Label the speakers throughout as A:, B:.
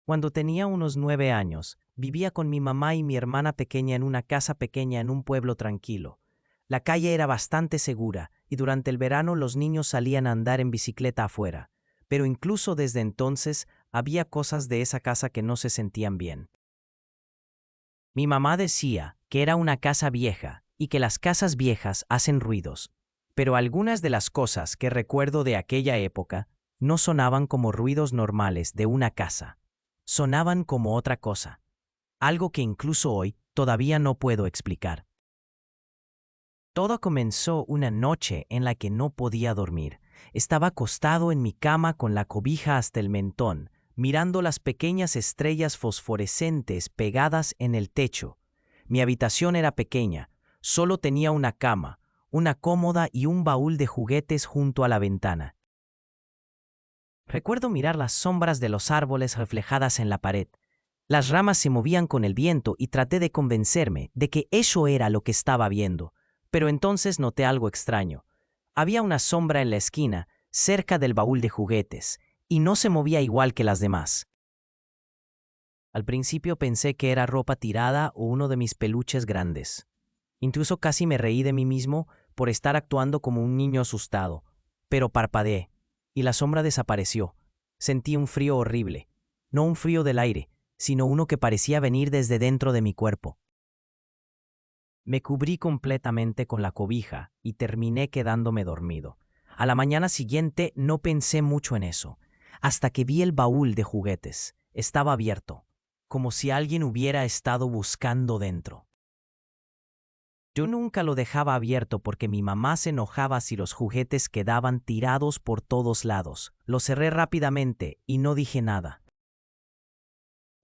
A: Cuando tenía unos 9 años, vivía con mi mamá y mi hermana pequeña en una casa pequeña en un pueblo tranquilo. La calle era bastante segura y durante el verano los niños salían a andar en bicicleta afuera, pero incluso desde entonces había cosas de esa casa que no se sentían bien. Mi mamá decía que era una casa vieja y que las casas viejas hacen ruidos, pero algunas de las cosas que recuerdo de aquella época no sonaban como ruidos normales de una casa. Sonaban como otra cosa, algo que incluso hoy todavía no puedo explicar. Todo comenzó una noche en la que no podía dormir. Estaba acostado en mi cama con la cobija hasta el mentón, mirando las pequeñas estrellas fosforescentes pegadas en el techo. Mi habitación era pequeña, solo tenía una cama, una cómoda y un baúl de juguetes junto a la ventana. Recuerdo mirar las sombras de los árboles reflejadas en la pared. Las ramas se movían con el viento y traté de convencerme de que eso era lo que estaba viendo. Pero entonces noté algo extraño. Había una sombra en la esquina, cerca del baúl de juguetes, y no se movía igual que las demás. Al principio pensé que era ropa tirada o uno de mis peluches grandes. Incluso casi me reí de mí mismo por estar actuando como un niño asustado. Pero parpadeé, y la sombra desapareció. Sentí un frío horrible. No un frío del aire, sino uno que parecía venir desde dentro de mi cuerpo. Me cubrí completamente con la cobija y terminé quedándome dormido. A la mañana siguiente no pensé mucho en eso, hasta que vi el baúl de juguetes. Estaba abierto, como si alguien hubiera estado buscando dentro. Yo nunca lo dejaba abierto porque mi mamá se enojaba si los juguetes quedaban tirados por todos lados. Lo cerré rápidamente y no dije nada.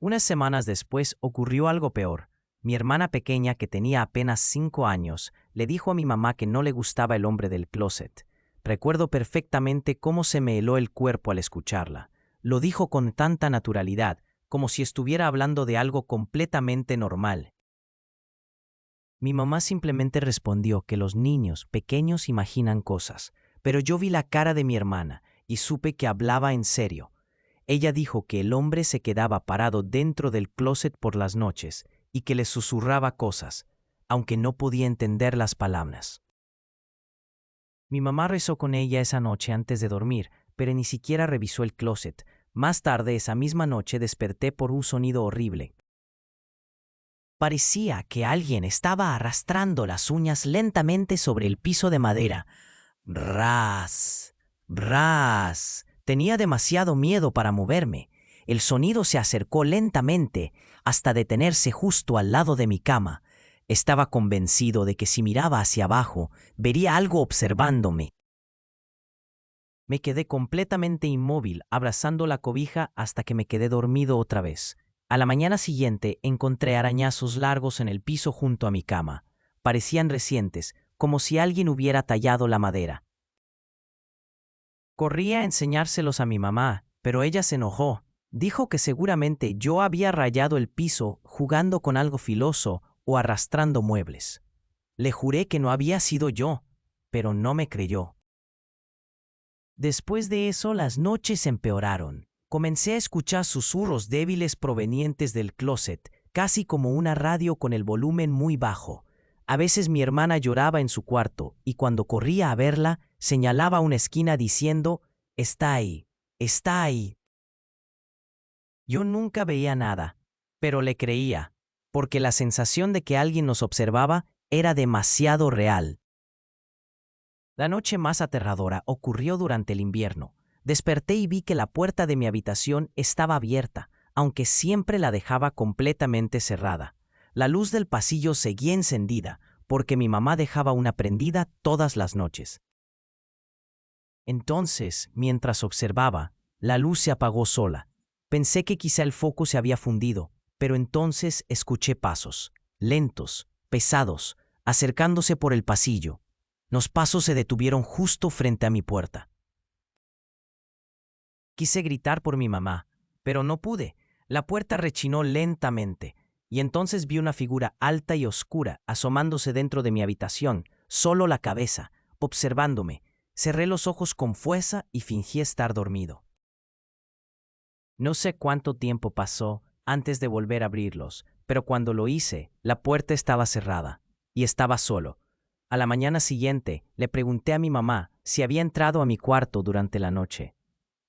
A: Unas semanas después ocurrió algo peor. Mi hermana pequeña, que tenía apenas 5 años, le dijo a mi mamá que no le gustaba el hombre del closet. Recuerdo perfectamente cómo se me heló el cuerpo al escucharla. Lo dijo con tanta naturalidad, como si estuviera hablando de algo completamente normal. Mi mamá simplemente respondió que los niños pequeños imaginan cosas, pero yo vi la cara de mi hermana y supe que hablaba en serio. Ella dijo que el hombre se quedaba parado dentro del closet por las noches y que le susurraba cosas, aunque no podía entender las palabras. Mi mamá rezó con ella esa noche antes de dormir, pero ni siquiera revisó el closet. Más tarde esa misma noche desperté por un sonido horrible. Parecía que alguien estaba arrastrando las uñas lentamente sobre el piso de madera. Ras, ras. Tenía demasiado miedo para moverme. El sonido se acercó lentamente hasta detenerse justo al lado de mi cama. Estaba convencido de que si miraba hacia abajo, vería algo observándome. Me quedé completamente inmóvil, abrazando la cobija hasta que me quedé dormido otra vez. A la mañana siguiente encontré arañazos largos en el piso junto a mi cama. Parecían recientes, como si alguien hubiera tallado la madera. Corrí a enseñárselos a mi mamá, pero ella se enojó. Dijo que seguramente yo había rayado el piso jugando con algo filoso o arrastrando muebles. Le juré que no había sido yo, pero no me creyó. Después de eso, las noches empeoraron. Comencé a escuchar susurros débiles provenientes del closet, casi como una radio con el volumen muy bajo. A veces mi hermana lloraba en su cuarto y cuando corría a verla, señalaba una esquina diciendo, «Está ahí, está ahí». Yo nunca veía nada, pero le creía, porque la sensación de que alguien nos observaba era demasiado real. La noche más aterradora ocurrió durante el invierno. Desperté y vi que la puerta de mi habitación estaba abierta, aunque siempre la dejaba completamente cerrada. La luz del pasillo seguía encendida, porque mi mamá dejaba una prendida todas las noches. Entonces, mientras observaba, la luz se apagó sola. Pensé que quizá el foco se había fundido, pero entonces escuché pasos, lentos, pesados, acercándose por el pasillo. Los pasos se detuvieron justo frente a mi puerta. Quise gritar por mi mamá, pero no pude. La puerta rechinó lentamente, y entonces vi una figura alta y oscura asomándose dentro de mi habitación, solo la cabeza, observándome. Cerré los ojos con fuerza y fingí estar dormido. No sé cuánto tiempo pasó antes de volver a abrirlos, pero cuando lo hice, la puerta estaba cerrada y estaba solo. A la mañana siguiente, le pregunté a mi mamá si había entrado a mi cuarto durante la noche.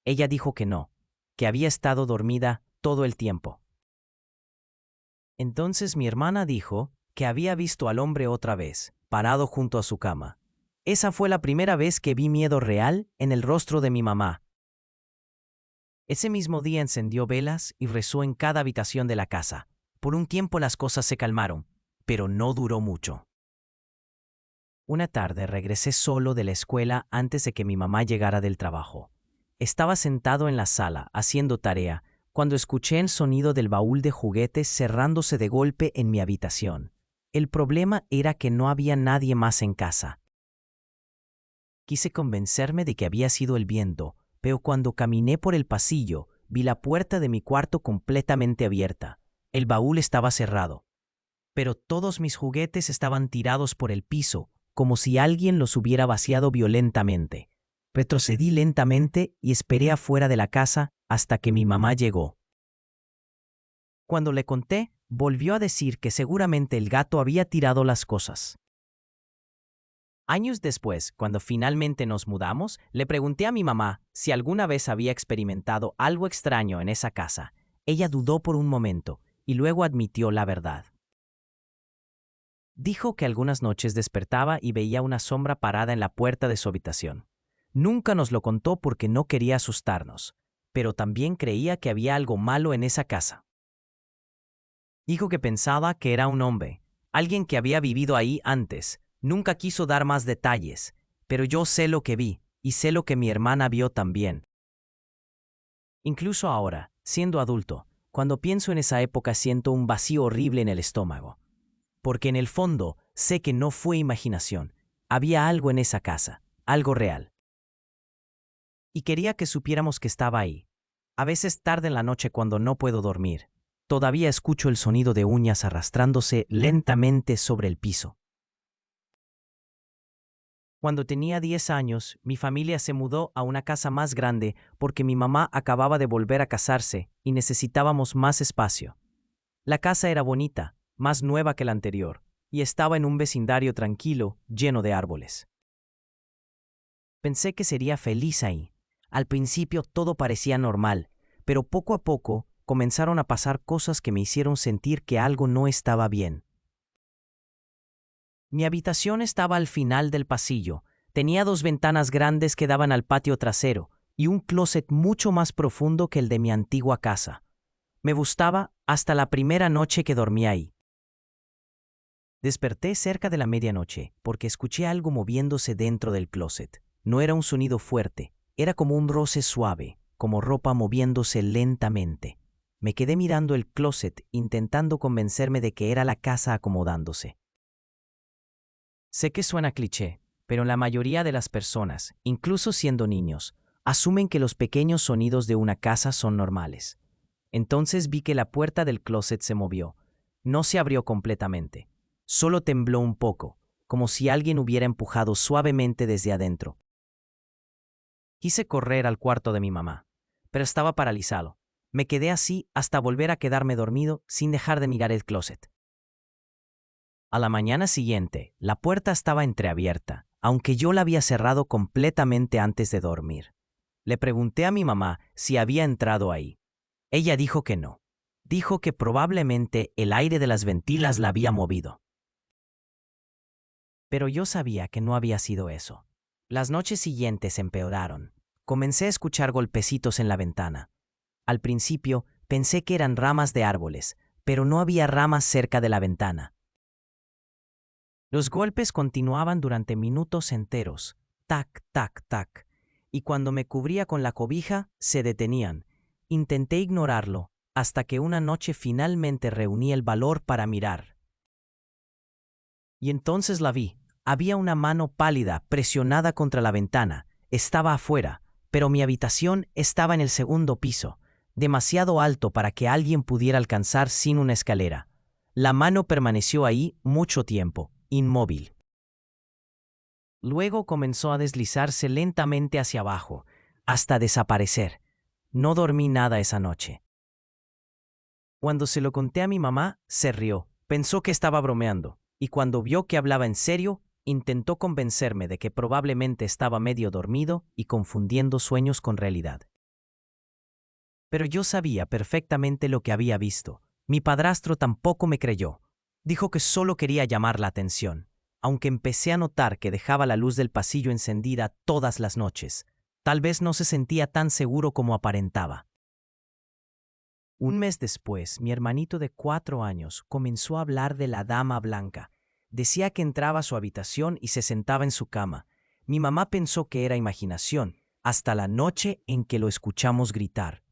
A: Ella dijo que no, que había estado dormida todo el tiempo. Entonces mi hermana dijo que había visto al hombre otra vez, parado junto a su cama. Esa fue la primera vez que vi miedo real en el rostro de mi mamá. Ese mismo día encendió velas y rezó en cada habitación de la casa. Por un tiempo las cosas se calmaron, pero no duró mucho. Una tarde regresé solo de la escuela antes de que mi mamá llegara del trabajo. Estaba sentado en la sala haciendo tarea cuando escuché el sonido del baúl de juguetes cerrándose de golpe en mi habitación. El problema era que no había nadie más en casa. Quise convencerme de que había sido el viento, pero cuando caminé por el pasillo, vi la puerta de mi cuarto completamente abierta. El baúl estaba cerrado, pero todos mis juguetes estaban tirados por el piso, como si alguien los hubiera vaciado violentamente. Retrocedí lentamente y esperé afuera de la casa hasta que mi mamá llegó. Cuando le conté, volvió a decir que seguramente el gato había tirado las cosas. Años después, cuando finalmente nos mudamos, le pregunté a mi mamá si alguna vez había experimentado algo extraño en esa casa. Ella dudó por un momento y luego admitió la verdad. Dijo que algunas noches despertaba y veía una sombra parada en la puerta de su habitación. Nunca nos lo contó porque no quería asustarnos, pero también creía que había algo malo en esa casa. Dijo que pensaba que era un hombre, alguien que había vivido ahí antes. Nunca quiso dar más detalles, pero yo sé lo que vi y sé lo que mi hermana vio también. Incluso ahora, siendo adulto, cuando pienso en esa época siento un vacío horrible en el estómago. Porque en el fondo sé que no fue imaginación. Había algo en esa casa, algo real. Y quería que supiéramos que estaba ahí. A veces tarde en la noche cuando no puedo dormir, todavía escucho el sonido de uñas arrastrándose lentamente sobre el piso. Cuando tenía 10 años, mi familia se mudó a una casa más grande porque mi mamá acababa de volver a casarse y necesitábamos más espacio. La casa era bonita, más nueva que la anterior, y estaba en un vecindario tranquilo, lleno de árboles. Pensé que sería feliz ahí. Al principio todo parecía normal, pero poco a poco comenzaron a pasar cosas que me hicieron sentir que algo no estaba bien. Mi habitación estaba al final del pasillo. Tenía 2 ventanas grandes que daban al patio trasero y un closet mucho más profundo que el de mi antigua casa. Me gustaba hasta la primera noche que dormí ahí. Desperté cerca de la medianoche porque escuché algo moviéndose dentro del closet. No era un sonido fuerte, era como un roce suave, como ropa moviéndose lentamente. Me quedé mirando el closet intentando convencerme de que era la casa acomodándose. Sé que suena cliché, pero la mayoría de las personas, incluso siendo niños, asumen que los pequeños sonidos de una casa son normales. Entonces vi que la puerta del closet se movió. No se abrió completamente. Solo tembló un poco, como si alguien hubiera empujado suavemente desde adentro. Quise correr al cuarto de mi mamá, pero estaba paralizado. Me quedé así hasta volver a quedarme dormido sin dejar de mirar el closet. A la mañana siguiente, la puerta estaba entreabierta, aunque yo la había cerrado completamente antes de dormir. Le pregunté a mi mamá si había entrado ahí. Ella dijo que no. Dijo que probablemente el aire de las ventilas la había movido. Pero yo sabía que no había sido eso. Las noches siguientes empeoraron. Comencé a escuchar golpecitos en la ventana. Al principio pensé que eran ramas de árboles, pero no había ramas cerca de la ventana. Los golpes continuaban durante minutos enteros, tac, tac, tac, y cuando me cubría con la cobija, se detenían. Intenté ignorarlo, hasta que una noche finalmente reuní el valor para mirar. Y entonces la vi. Había una mano pálida presionada contra la ventana. Estaba afuera, pero mi habitación estaba en el segundo piso, demasiado alto para que alguien pudiera alcanzar sin una escalera. La mano permaneció ahí mucho tiempo, inmóvil. Luego comenzó a deslizarse lentamente hacia abajo, hasta desaparecer. No dormí nada esa noche. Cuando se lo conté a mi mamá, se rió. Pensó que estaba bromeando, y cuando vio que hablaba en serio, intentó convencerme de que probablemente estaba medio dormido y confundiendo sueños con realidad. Pero yo sabía perfectamente lo que había visto. Mi padrastro tampoco me creyó. Dijo que solo quería llamar la atención, aunque empecé a notar que dejaba la luz del pasillo encendida todas las noches. Tal vez no se sentía tan seguro como aparentaba. Un mes después, mi hermanito de 4 años comenzó a hablar de la Dama Blanca. Decía que entraba a su habitación y se sentaba en su cama. Mi mamá pensó que era imaginación, hasta la noche en que lo escuchamos gritar.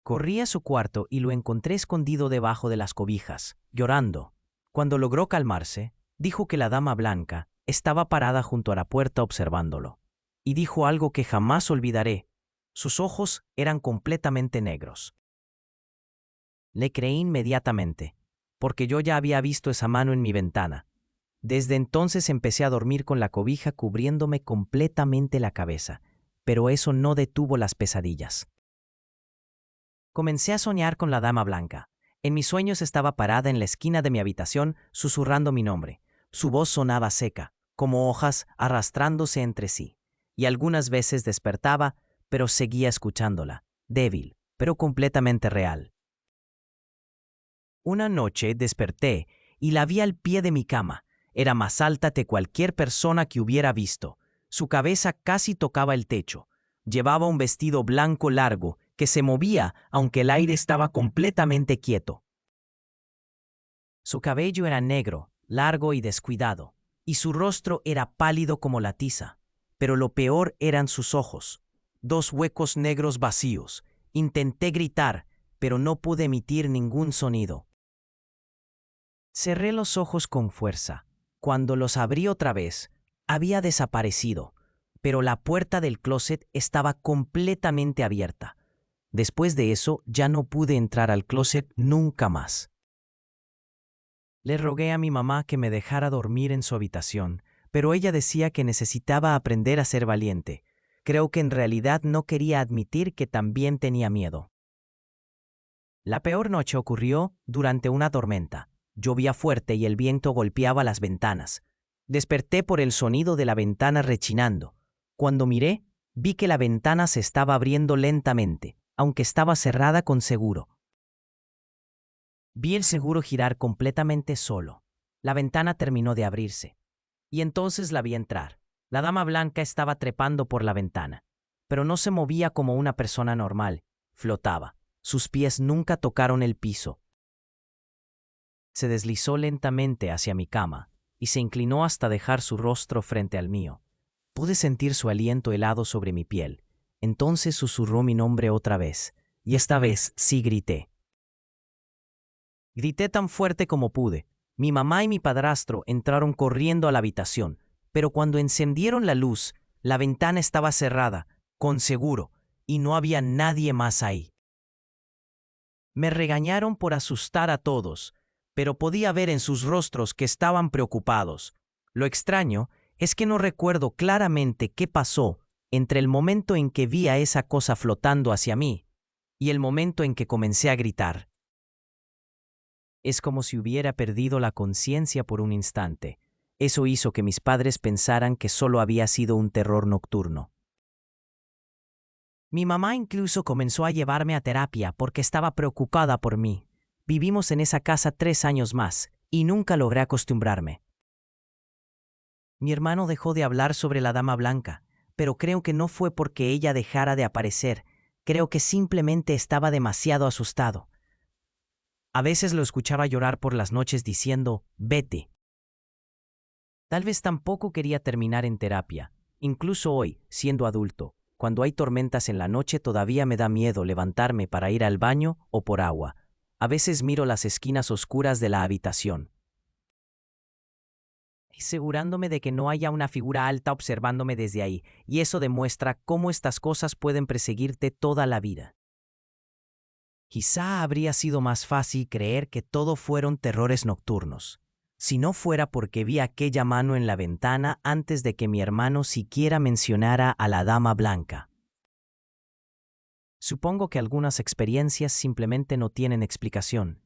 A: Corrí a su cuarto y lo encontré escondido debajo de las cobijas, llorando. Cuando logró calmarse, dijo que la Dama Blanca estaba parada junto a la puerta observándolo. Y dijo algo que jamás olvidaré. Sus ojos eran completamente negros. Le creí inmediatamente, porque yo ya había visto esa mano en mi ventana. Desde entonces empecé a dormir con la cobija cubriéndome completamente la cabeza, pero eso no detuvo las pesadillas. Comencé a soñar con la Dama Blanca. En mis sueños estaba parada en la esquina de mi habitación, susurrando mi nombre. Su voz sonaba seca, como hojas arrastrándose entre sí, y algunas veces despertaba, pero seguía escuchándola, débil, pero completamente real. Una noche desperté y la vi al pie de mi cama. Era más alta que cualquier persona que hubiera visto. Su cabeza casi tocaba el techo. Llevaba un vestido blanco largo que se movía aunque el aire estaba completamente quieto. Su cabello era negro, largo y descuidado, y su rostro era pálido como la tiza. Pero lo peor eran sus ojos, 2 huecos negros vacíos. Intenté gritar, pero no pude emitir ningún sonido. Cerré los ojos con fuerza. Cuando los abrí otra vez, había desaparecido, pero la puerta del closet estaba completamente abierta. Después de eso, ya no pude entrar al closet nunca más. Le rogué a mi mamá que me dejara dormir en su habitación, pero ella decía que necesitaba aprender a ser valiente. Creo que en realidad no quería admitir que también tenía miedo. La peor noche ocurrió durante una tormenta. Llovía fuerte y el viento golpeaba las ventanas. Desperté por el sonido de la ventana rechinando. Cuando miré, vi que la ventana se estaba abriendo lentamente, aunque estaba cerrada con seguro. Vi el seguro girar completamente solo. La ventana terminó de abrirse. Y entonces la vi entrar. La Dama Blanca estaba trepando por la ventana, pero no se movía como una persona normal. Flotaba. Sus pies nunca tocaron el piso. Se deslizó lentamente hacia mi cama y se inclinó hasta dejar su rostro frente al mío. Pude sentir su aliento helado sobre mi piel. Entonces susurró mi nombre otra vez, y esta vez sí grité. Grité tan fuerte como pude. Mi mamá y mi padrastro entraron corriendo a la habitación, pero cuando encendieron la luz, la ventana estaba cerrada, con seguro, y no había nadie más ahí. Me regañaron por asustar a todos, pero podía ver en sus rostros que estaban preocupados. Lo extraño es que no recuerdo claramente qué pasó entre el momento en que vi a esa cosa flotando hacia mí y el momento en que comencé a gritar. Es como si hubiera perdido la conciencia por un instante. Eso hizo que mis padres pensaran que solo había sido un terror nocturno. Mi mamá incluso comenzó a llevarme a terapia porque estaba preocupada por mí. Vivimos en esa casa 3 años más y nunca logré acostumbrarme. Mi hermano dejó de hablar sobre la Dama Blanca, pero creo que no fue porque ella dejara de aparecer. Creo que simplemente estaba demasiado asustado. A veces lo escuchaba llorar por las noches diciendo, «Vete». Tal vez tampoco quería terminar en terapia. Incluso hoy, siendo adulto, cuando hay tormentas en la noche todavía me da miedo levantarme para ir al baño o por agua. A veces miro las esquinas oscuras de la habitación, asegurándome de que no haya una figura alta observándome desde ahí, y eso demuestra cómo estas cosas pueden perseguirte toda la vida. Quizá habría sido más fácil creer que todo fueron terrores nocturnos, si no fuera porque vi aquella mano en la ventana antes de que mi hermano siquiera mencionara a la Dama Blanca. Supongo que algunas experiencias simplemente no tienen explicación.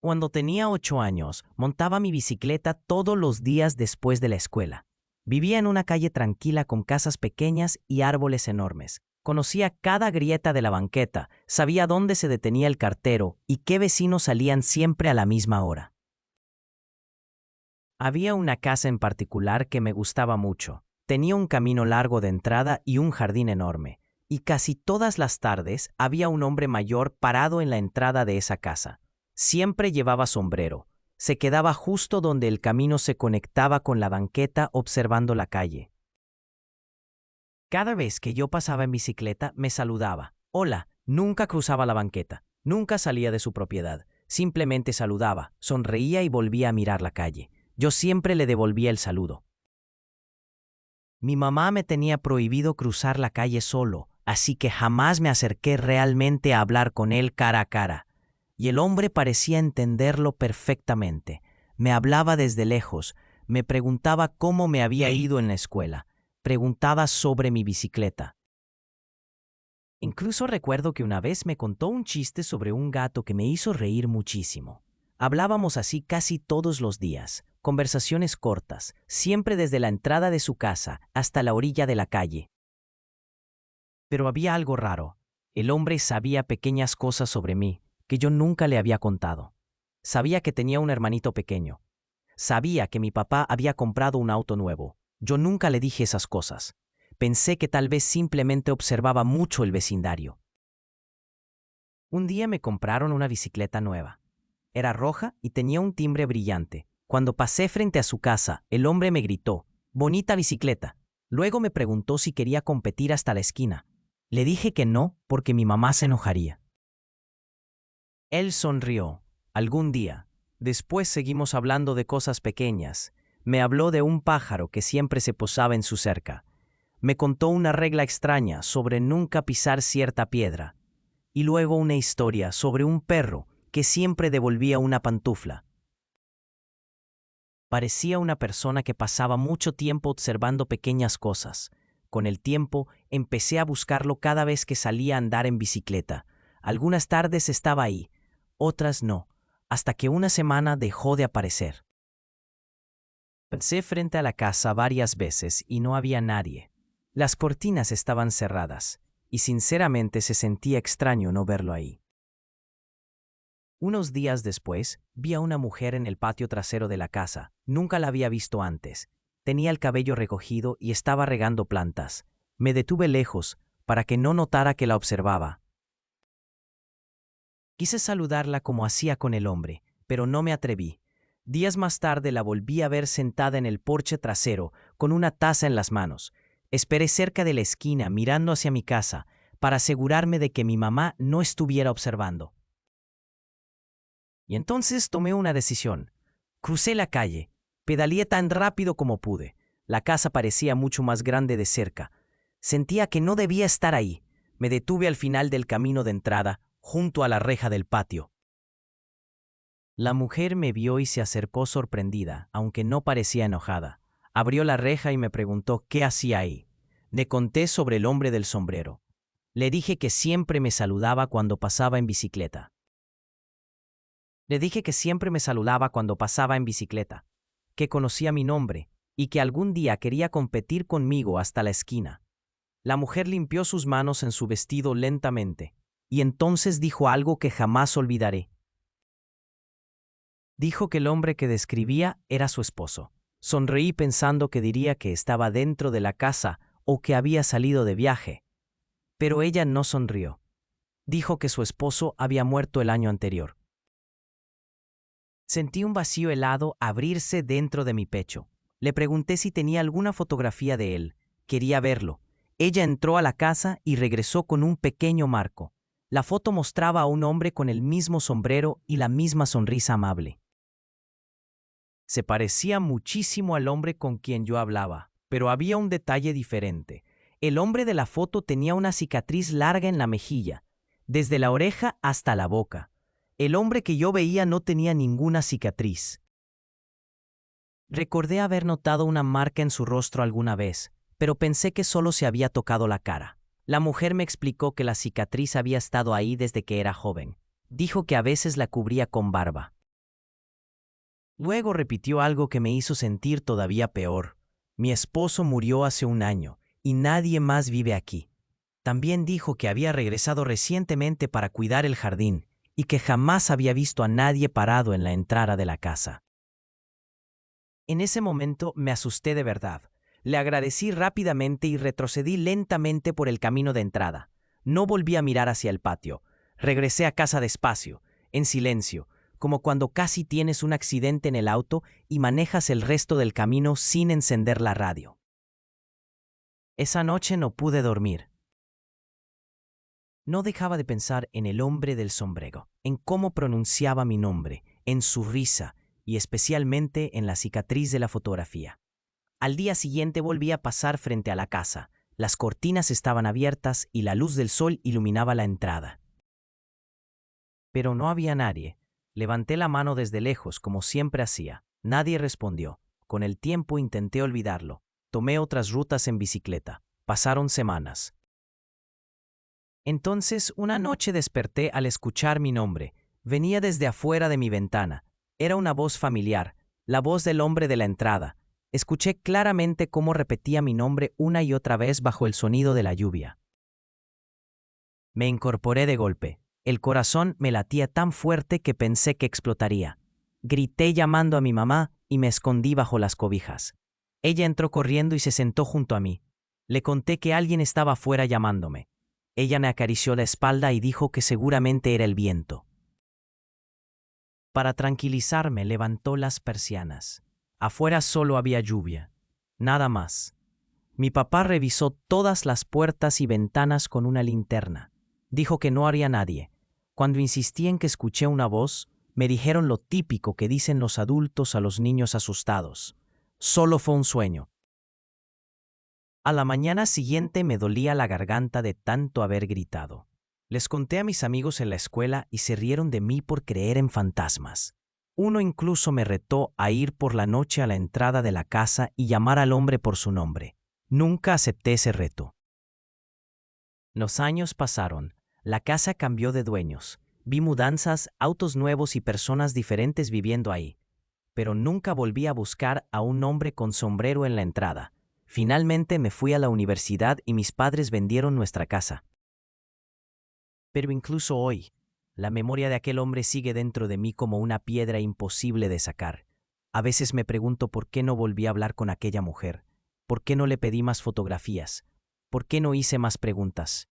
A: Cuando tenía 8 años, montaba mi bicicleta todos los días después de la escuela. Vivía en una calle tranquila con casas pequeñas y árboles enormes. Conocía cada grieta de la banqueta, sabía dónde se detenía el cartero y qué vecinos salían siempre a la misma hora. Había una casa en particular que me gustaba mucho. Tenía un camino largo de entrada y un jardín enorme, y casi todas las tardes había un hombre mayor parado en la entrada de esa casa. Siempre llevaba sombrero. Se quedaba justo donde el camino se conectaba con la banqueta observando la calle. Cada vez que yo pasaba en bicicleta me saludaba. Hola, nunca cruzaba la banqueta, nunca salía de su propiedad. Simplemente saludaba, sonreía y volvía a mirar la calle. Yo siempre le devolvía el saludo. Mi mamá me tenía prohibido cruzar la calle solo, así que jamás me acerqué realmente a hablar con él cara a cara. Y el hombre parecía entenderlo perfectamente. Me hablaba desde lejos, me preguntaba cómo me había ido en la escuela, preguntaba sobre mi bicicleta. Incluso recuerdo que una vez me contó un chiste sobre un gato que me hizo reír muchísimo. Hablábamos así casi todos los días, conversaciones cortas, siempre desde la entrada de su casa hasta la orilla de la calle. Pero había algo raro. El hombre sabía pequeñas cosas sobre mí que yo nunca le había contado. Sabía que tenía un hermanito pequeño. Sabía que mi papá había comprado un auto nuevo. Yo nunca le dije esas cosas. Pensé que tal vez simplemente observaba mucho el vecindario. Un día me compraron una bicicleta nueva. Era roja y tenía un timbre brillante. Cuando pasé frente a su casa, el hombre me gritó, «Bonita bicicleta». Luego me preguntó si quería competir hasta la esquina. Le dije que no, porque mi mamá se enojaría. Él sonrió. Algún día. Después seguimos hablando de cosas pequeñas. Me habló de un pájaro que siempre se posaba en su cerca. Me contó una regla extraña sobre nunca pisar cierta piedra. Y luego una historia sobre un perro que siempre devolvía una pantufla. Parecía una persona que pasaba mucho tiempo observando pequeñas cosas. Con el tiempo, empecé a buscarlo cada vez que salía a andar en bicicleta. Algunas tardes estaba ahí, otras no, hasta que una semana dejó de aparecer. Pasé frente a la casa varias veces y no había nadie. Las cortinas estaban cerradas, y sinceramente se sentía extraño no verlo ahí. Unos días después, vi a una mujer en el patio trasero de la casa. Nunca la había visto antes. Tenía el cabello recogido y estaba regando plantas. Me detuve lejos, para que no notara que la observaba. Quise saludarla como hacía con el hombre, pero no me atreví. Días más tarde la volví a ver sentada en el porche trasero, con una taza en las manos. Esperé cerca de la esquina, mirando hacia mi casa, para asegurarme de que mi mamá no estuviera observando. Y entonces tomé una decisión. Crucé la calle, pedaleé tan rápido como pude. La casa parecía mucho más grande de cerca. Sentía que no debía estar ahí. Me detuve al final del camino de entrada, junto a la reja del patio. La mujer me vio y se acercó sorprendida, aunque no parecía enojada. Abrió la reja y me preguntó qué hacía ahí. Le conté sobre el hombre del sombrero. Le dije que siempre me saludaba cuando pasaba en bicicleta. Que conocía mi nombre y que algún día quería competir conmigo hasta la esquina. La mujer limpió sus manos en su vestido lentamente, y entonces dijo algo que jamás olvidaré. Dijo que el hombre que describía era su esposo. Sonreí pensando que diría que estaba dentro de la casa o que había salido de viaje, pero ella no sonrió. Dijo que su esposo había muerto el año anterior. Sentí un vacío helado abrirse dentro de mi pecho. Le pregunté si tenía alguna fotografía de él. Quería verlo. Ella entró a la casa y regresó con un pequeño marco. La foto mostraba a un hombre con el mismo sombrero y la misma sonrisa amable. Se parecía muchísimo al hombre con quien yo hablaba, pero había un detalle diferente. El hombre de la foto tenía una cicatriz larga en la mejilla, desde la oreja hasta la boca. El hombre que yo veía no tenía ninguna cicatriz. Recordé haber notado una marca en su rostro alguna vez, pero pensé que solo se había tocado la cara. La mujer me explicó que la cicatriz había estado ahí desde que era joven. Dijo que a veces la cubría con barba. Luego repitió algo que me hizo sentir todavía peor. Mi esposo murió hace un año y nadie más vive aquí. También dijo que había regresado recientemente para cuidar el jardín y que jamás había visto a nadie parado en la entrada de la casa. En ese momento me asusté de verdad. Le agradecí rápidamente y retrocedí lentamente por el camino de entrada. No volví a mirar hacia el patio. Regresé a casa despacio, en silencio, como cuando casi tienes un accidente en el auto y manejas el resto del camino sin encender la radio. Esa noche no pude dormir. No dejaba de pensar en el hombre del sombrero, en cómo pronunciaba mi nombre, en su risa y especialmente en la cicatriz de la fotografía. Al día siguiente volví a pasar frente a la casa. Las cortinas estaban abiertas y la luz del sol iluminaba la entrada. Pero no había nadie. Levanté la mano desde lejos, como siempre hacía. Nadie respondió. Con el tiempo intenté olvidarlo. Tomé otras rutas en bicicleta. Pasaron semanas. Entonces, una noche desperté al escuchar mi nombre. Venía desde afuera de mi ventana. Era una voz familiar, la voz del hombre de la entrada. Escuché claramente cómo repetía mi nombre una y otra vez bajo el sonido de la lluvia. Me incorporé de golpe. El corazón me latía tan fuerte que pensé que explotaría. Grité llamando a mi mamá y me escondí bajo las cobijas. Ella entró corriendo y se sentó junto a mí. Le conté que alguien estaba afuera llamándome. Ella me acarició la espalda y dijo que seguramente era el viento. Para tranquilizarme, levantó las persianas. Afuera solo había lluvia. Nada más. Mi papá revisó todas las puertas y ventanas con una linterna. Dijo que no había nadie. Cuando insistí en que escuché una voz, me dijeron lo típico que dicen los adultos a los niños asustados. Solo fue un sueño. A la mañana siguiente me dolía la garganta de tanto haber gritado. Les conté a mis amigos en la escuela y se rieron de mí por creer en fantasmas. Uno incluso me retó a ir por la noche a la entrada de la casa y llamar al hombre por su nombre. Nunca acepté ese reto. Los años pasaron. La casa cambió de dueños. Vi mudanzas, autos nuevos y personas diferentes viviendo ahí. Pero nunca volví a buscar a un hombre con sombrero en la entrada. Finalmente me fui a la universidad y mis padres vendieron nuestra casa. Pero incluso hoy, la memoria de aquel hombre sigue dentro de mí como una piedra imposible de sacar. A veces me pregunto por qué no volví a hablar con aquella mujer, por qué no le pedí más fotografías, por qué no hice más preguntas.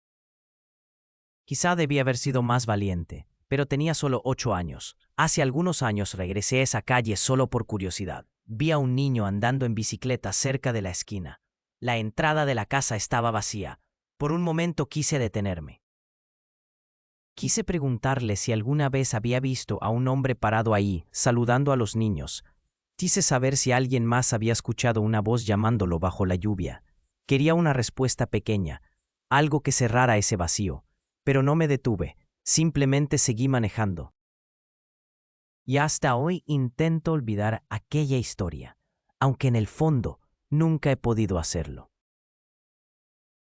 A: Quizá debí haber sido más valiente, pero tenía solo 8 años. Hace algunos años regresé a esa calle solo por curiosidad. Vi a un niño andando en bicicleta cerca de la esquina. La entrada de la casa estaba vacía. Por un momento quise detenerme. Quise preguntarle si alguna vez había visto a un hombre parado ahí, saludando a los niños. Quise saber si alguien más había escuchado una voz llamándolo bajo la lluvia. Quería una respuesta pequeña, algo que cerrara ese vacío. Pero no me detuve, simplemente seguí manejando. Y hasta hoy intento olvidar aquella historia, aunque en el fondo nunca he podido hacerlo.